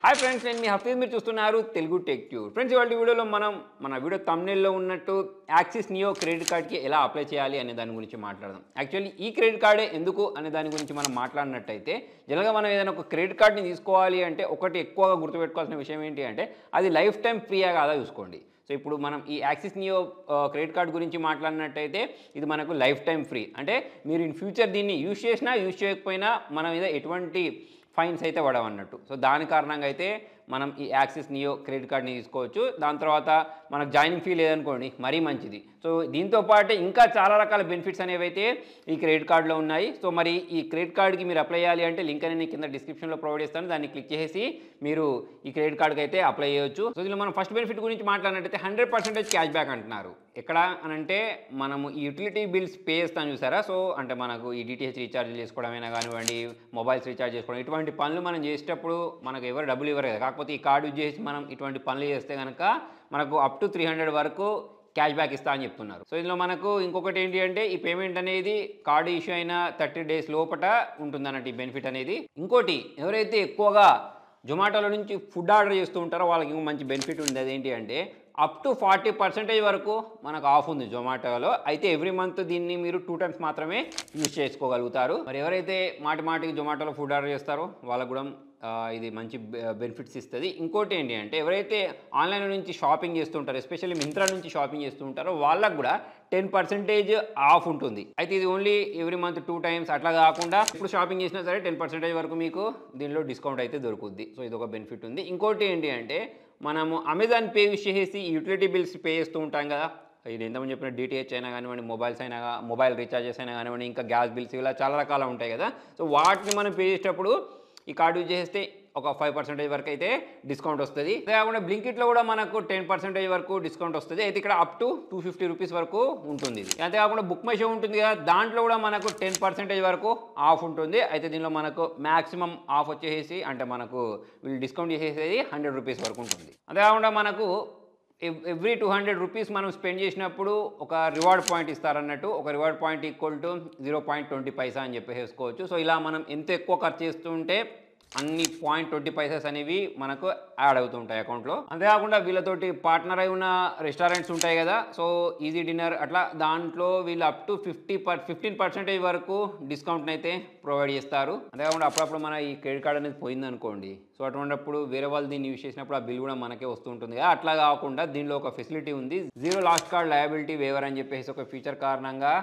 Hi friends, నేను మీ హఫీజ్. మీరు చూస్తున్నారు తెలుగు టెక్ ట్యూబ్. ఫ్రెండ్స్, ఇవాళ వీడియోలో మనం మన వీడియో థంబ్నెయిల్లో ఉన్నట్టు యాక్సిస్ నియో క్రెడిట్ కార్డ్కి ఎలా అప్లై చేయాలి అనే దాని గురించి మాట్లాడదాం. యాక్చువల్లీ ఈ క్రెడిట్ కార్డే ఎందుకు అనే దాని గురించి మనం మాట్లాడినట్టయితే, జనరల్గా మనం ఏదైనా ఒక క్రెడిట్ కార్డ్ని తీసుకోవాలి అంటే ఒకటి ఎక్కువగా గుర్తుపెట్టుకోవాల్సిన విషయం ఏంటి అంటే, అది లైఫ్ టైం ఫ్రీయా కాదా చూసుకోండి. సో ఇప్పుడు మనం ఈ యాక్సిస్ నియో క్రెడిట్ కార్డ్ గురించి మాట్లాడినట్టయితే ఇది మనకు లైఫ్ టైం ఫ్రీ. అంటే మీరు ఇన్ ఫ్యూచర్ దీన్ని యూజ్ చేసినా యూజ్ చేయకపోయినా మన మీద ఎటువంటి ఫైన్స్ అయితే పడవన్నట్టు. సో దాని కారణంగా అయితే మనం ఈ యాక్సిస్ నియో క్రెడిట్ కార్డ్ని తీసుకోవచ్చు. దాని తర్వాత మనకు జాయినింగ్ ఫీ లేదనుకోండి, మరీ మంచిది. సో దీంతో పాటు ఇంకా చాలా రకాల బెనిఫిట్స్ అనేవి అయితే ఈ క్రెడిట్ కార్డులో ఉన్నాయి. సో మరి ఈ క్రెడిట్ కార్డ్కి మీరు అప్లై చేయాలి అంటే లింక్ అనేది కింద డిస్క్రిప్షన్లో ప్రొవైడ్ చేస్తాను. దాన్ని క్లిక్ చేసి మీరు ఈ క్రెడిట్ కార్డ్కి అయితే అప్లై చేయొచ్చు. సో దీనిలో మనం ఫస్ట్ బెనిఫిట్ గురించి మాట్లాడినట్టయితే 100% క్యాష్ బ్యాక్ అంటున్నారు. ఎక్కడ అనంటే మనము ఈ యూటిలిటీ బిల్స్ పే చేస్తాం చూసారా. సో అంటే మనకు ఈ డిటిహెచ్ రీఛార్జ్ చేసుకోవడమైనా కానివ్వండి, మొబైల్స్ రీఛార్జ్ చేసుకోవడం, ఇటువంటి పనులు మనం చేసేటప్పుడు మనకు ఎవరు డబ్బులు ఇవ్వరు కదా. కాకపోతే ఈ కార్డు యూజ్ చేసి మనం ఇటువంటి పనులు చేస్తే కనుక మనకు అప్ టు 300 వరకు క్యాష్ బ్యాక్ ఇస్తా అని చెప్తున్నారు. సో ఇందులో మనకు ఇంకొకటి ఏంటి అంటే, ఈ పేమెంట్ అనేది కార్డు ఇష్యూ అయిన 30 days లోపల ఉంటుందన్నట్టు ఈ బెనిఫిట్ అనేది. ఇంకోటి, ఎవరైతే ఎక్కువగా జొమాటోలో నుంచి ఫుడ్ ఆర్డర్ చేస్తూ ఉంటారో వాళ్ళకి ఇంకో మంచి బెనిఫిట్ ఉంది. అదేంటి అంటే అప్ టు 40% వరకు మనకు ఆఫ్ ఉంది జొమాటోలో. అయితే ఎవ్రీ మంత్ దీన్ని మీరు 2 times మాత్రమే యూజ్ చేసుకోగలుగుతారు. మరి ఎవరైతే మాటికి జొమాటోలో ఫుడ్ ఆర్డర్ చేస్తారో వాళ్ళకు కూడా ఇది మంచి బెనిఫిట్స్ ఇస్తుంది. ఇంకోటి ఏంటి అంటే, ఎవరైతే ఆన్లైన్ నుంచి షాపింగ్ చేస్తుంటారో, ఎస్పెషల్లీ మింత్రా నుంచి షాపింగ్ చేస్తూ ఉంటారో వాళ్ళకు కూడా 10% ఆఫ్ ఉంటుంది. అయితే ఇది ఓన్లీ ఎవ్రీ మంత్ 2 times అట్లా కాకుండా ఇప్పుడు షాపింగ్ చేసినా సరే 10% వరకు మీకు దీనిలో డిస్కౌంట్ అయితే దొరుకుద్ది. సో ఇది ఒక బెనిఫిట్ ఉంది. ఇంకోటి ఏంటి అంటే, మనము అమెజాన్ పే యూజ్ చేసి యూటిలిటీ బిల్స్ పే చేస్తూ ఉంటాం కదా. ఇది ఎంతమంది చెప్పిన డిటిహెచ్ అయినా కానివ్వండి, మొబైల్స్ అయినా, మొబైల్ రీఛార్జెస్ అయినా కానివ్వండి, ఇంకా గ్యాస్ బిల్స్, ఇలా చాలా రకాలు ఉంటాయి కదా. సో వాటిని మనం పే చేసేటప్పుడు ఈ కార్డు యూజ్ చేస్తే ఒక 5% వరకు అయితే డిస్కౌంట్ వస్తుంది. అదే కాకుండా బ్లింకిట్లో కూడా మనకు 10% వరకు డిస్కౌంట్ వస్తుంది. అయితే ఇక్కడ అప్ టు 250 రూపీస్ వరకు ఉంటుంది. ఇది అంతేకాకుండా బుక్ మై షో ఉంటుంది కదా, దాంట్లో కూడా మనకు 10% వరకు ఆఫ్ ఉంటుంది. అయితే దీనిలో మనకు మ్యాక్సిమం ఆఫ్ వచ్చేసి, అంటే మనకు వీళ్ళు డిస్కౌంట్ చేసేది 100 రూపీస్ వరకు ఉంటుంది. అంతేకాకుండా మనకు ఎవ్రీ 200 రూపీస్ మనం స్పెండ్ చేసినప్పుడు ఒక రివార్డ్ పాయింట్ ఇస్తారన్నట్టు. ఒక రివార్డ్ పాయింట్ ఈక్వల్ టు 0.20 పైసా అని చెప్పేసుకోవచ్చు. సో ఇలా మనం ఎంత ఎక్కువ ఖర్చు చేస్తుంటే అన్ని 0.20 పైసెస్ అనేవి మనకు యాడ్ అవుతుంటాయి అకౌంట్లో. అంతేకాకుండా వీళ్ళతోటి పార్ట్నర్ అయి ఉన్న రెస్టారెంట్స్ ఉంటాయి కదా, సో ఈజీ డిన్నర్ అట్లా, దాంట్లో వీళ్ళు అప్ టు 15% వరకు డిస్కౌంట్ని అయితే ప్రొవైడ్ చేస్తారు. అంతేకాకుండా అప్పుడప్పుడు మన ఈ క్రెడిట్ కార్డ్ అనేది పోయిందనుకోండి, సో అటువంటిప్పుడు వేరే వాళ్ళు దీన్ని యూజ్ చేసినప్పుడు ఆ బిల్ కూడా మనకే వస్తుంటుంది కదా. అట్లా కాకుండా దీనిలో ఒక ఫెసిలిటీ ఉంది, zero last card liability waiver అని చెప్పేసి ఒక ఫీచర్ కారణంగా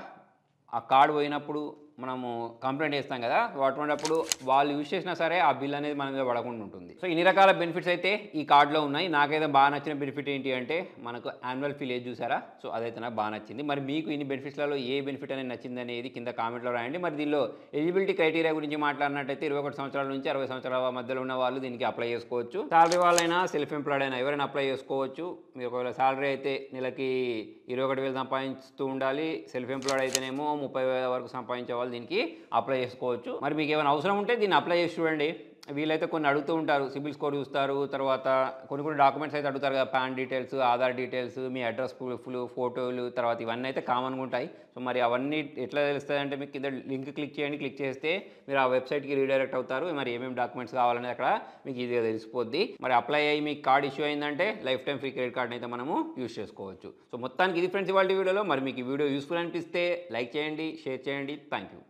ఆ కార్డు పోయినప్పుడు మనము కంప్లైంట్ చేస్తాం కదా, అటువంటిప్పుడు వాళ్ళు యూజ్ చేసినా సరే ఆ బిల్ అనేది మన మీద పడకుండా ఉంటుంది. సో ఇన్ని రకాల బెనిఫిట్స్ అయితే ఈ కార్డులో ఉన్నాయి. నాకైతే బాగా నచ్చిన బెనిఫిట్ ఏంటి అంటే, మనకు యాన్యువల్ ఫీ లేదు చూసారా. సో అదైతే నాకు బాగా నచ్చింది. మరి మీకు ఇన్ని బెనిఫిట్స్లలో ఏ బెనిఫిట్ అనేది నచ్చింది అనేది కింద కామెంట్లో రాయండి. మరి దీనిలో ఎలిజిబిలిటీ క్రైటీరియా గురించి మాట్లాడినట్టయితే 21 సంవత్సరాల నుంచి 60 సంవత్సరాల మధ్యలో ఉన్న వాళ్ళు దీనికి అప్లై చేసుకోవచ్చు. సాలరీ వాళ్ళైనా, సెల్ఫ్ ఎంప్లాయిడ్ అయినా ఎవరైనా అప్లై చేసుకోవచ్చు. మీరు ఒకవేళ సాలరీ అయితే నెలకి 21,000 సంపాదిస్తూ ఉండాలి, సెల్ఫ్ ఎంప్లాయిడ్ అయితేనేమో 30,000 వరకు సంపాదించే వాళ్ళు దీనికి అప్లై చేసుకోవచ్చు. మరి మీకు ఏమైనా అవసరం ఉంటే దీన్ని అప్లై చేసి చూడండి. వీళ్ళైతే కొన్ని అడుగుతూ ఉంటారు, సిబిల్ స్కోర్ చూస్తారు, తర్వాత కొన్ని డాక్యుమెంట్స్ అయితే అడుగుతారు కదా, పాన్ డీటెయిల్స్, ఆధార్ డీటెయిల్స్, మీ అడ్రస్ ప్రూఫ్లు, ఫోటోలు, తర్వాత ఇవన్నీ అయితే కామన్గా ఉంటాయి. సో మరి అవన్నీ ఎట్లా తెలుస్తుంది అంటే, మీకు కింద లింక్ క్లిక్ చేయండి. క్లిక్ చేస్తే మీరు ఆ వెబ్సైట్కి రీడైరెక్ట్ అవుతారు. మరి ఏమేమి డాక్యుమెంట్స్ కావాలనేది అక్కడ మీకు ఈజీగా తెలిసిపోద్ది. మరి అప్లై అయ్యి మీకు కార్డ్ ఇష్యూ అయిందంటే లైఫ్ టైం ఫ్రీ క్రెడిట్ కార్డ్ని అయితే మనము యూజ్ చేసుకోవచ్చు. సో మొత్తానికి ఇది ఫ్రెండ్స్ ఇవాళ వీడియోలో. మరి మీకు ఈ వీడియో యూస్ఫుల్ అనిపిస్తే లైక్ చేయండి, షేర్ చేయండి. Thank you.